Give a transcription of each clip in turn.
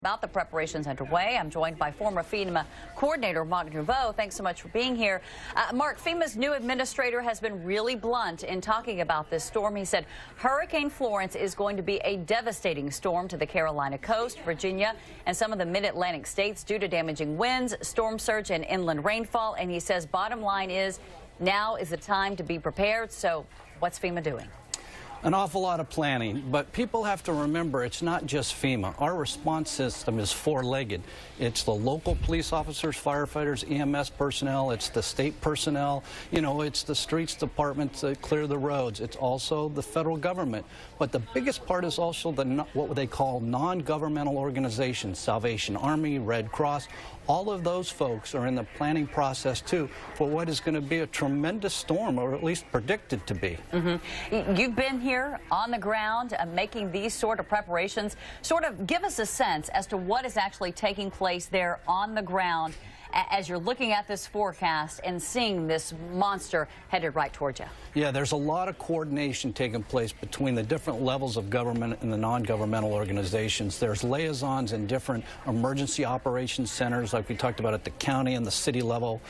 about the preparations underway. I'm joined by former FEMA coordinator Mark Deveau. Thanks so much for being here. Mark, FEMA's new administrator has been really blunt in talking about this storm. He said Hurricane Florence is going to be a devastating storm to the Carolina coast, Virginia, and some of the mid-Atlantic states due to damaging winds, storm surge, and inland rainfall. And he says bottom line is now is the time to be prepared. So what's FEMA doing? An awful lot of planning, but people have to remember it's not just FEMA. Our response system is four-legged. It's the local police officers, firefighters, EMS personnel, it's the state personnel, it's the streets department to clear the roads. It's also the federal government. But the biggest part is also what they call non-governmental organizations, Salvation Army, Red Cross. All of those folks are in the planning process, too, for what is going to be a tremendous storm, or at least predicted to be. You've been here on the ground making these sort of preparations. Sort of give us a sense as to what is actually taking place there on the ground as you're looking at this forecast and seeing this monster headed right towards you. Yeah, there's a lot of coordination taking place between the different levels of government and the non-governmental organizations. There's liaisons in different emergency operations centers, like we talked about at the county and the city level.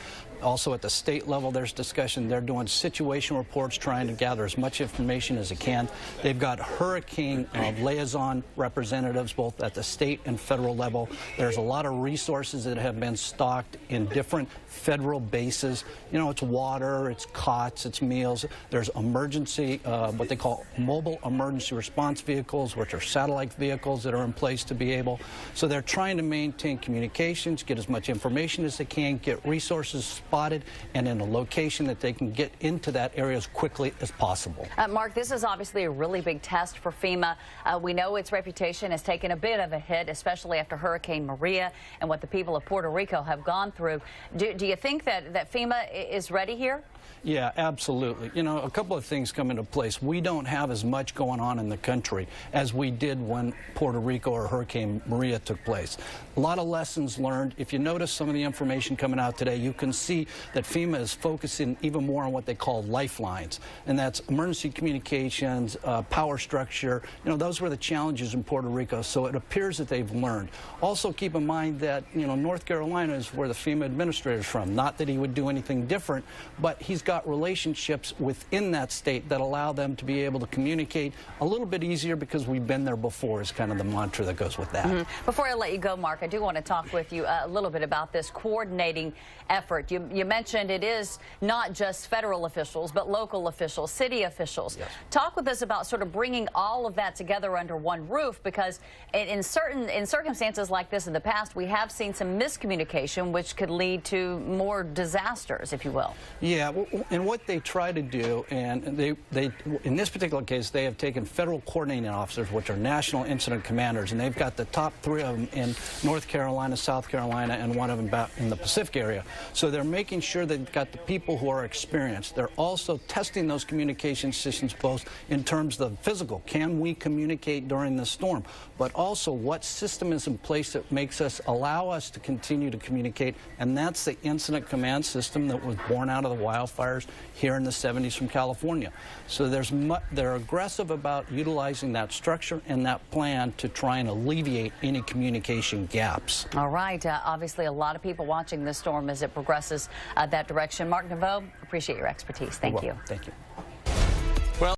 Also at the state level, there's discussion. They're doing situation reports, trying to gather as much information as they can. They've got hurricane liaison representatives both at the state and federal level. There's a lot of resources that have been stocked in different federal bases. It's water, it's cots, it's meals. There's emergency, what they call mobile emergency response vehicles, which are satellite vehicles that are in place to be able. So they're trying to maintain communications, get as much information as they can, get resources spotted and in a location that they can get into that area as quickly as possible. Mark, this is obviously a really big test for FEMA. We know its reputation has taken a bit of a hit, especially after Hurricane Maria and what the people of Puerto Rico have gone through. Do you think that FEMA is ready here? Yeah, absolutely. A couple of things come into place. We don't have as much going on in the country as we did when Puerto Rico or Hurricane Maria took place. A lot of lessons learned. If you notice some of the information coming out today, you can see that FEMA is focusing even more on what they call lifelines, and that's emergency communications, power structure. Those were the challenges in Puerto Rico, so it appears that they've learned. Also keep in mind that, North Carolina is where the FEMA administrator is from. Not that he would do anything different, but he's got relationships within that state that allow them to be able to communicate a little bit easier because we've been there before is kind of the mantra that goes with that. Before I let you go, Mark, I do want to talk with you a little bit about this coordinating effort. You mentioned it is not just federal officials, but local officials, city officials. Yes. Talk with us about sort of bringing all of that together under one roof, because in circumstances like this in the past, we have seen some miscommunication, which could lead to more disasters, if you will. Yeah, and what they try to do, and they in this particular case, they have taken federal coordinating officers, which are national incident commanders, and they've got the top 3 of them in North Carolina, South Carolina, and one of them in the Pacific area. So they're making sure they've got the people who are experienced. They're also testing those communication systems both in terms of physical. Can we communicate during the storm? But also what system is in place that makes allow us to continue to communicate, and that's the incident command system that was born out of the wildfires here in the 70s from California. So they're aggressive about utilizing that structure and that plan to try and alleviate any communication gaps. All right. Obviously, a lot of people watching this storm as it progresses that direction. Mark Deveau, appreciate your expertise. Thank you. Thank you.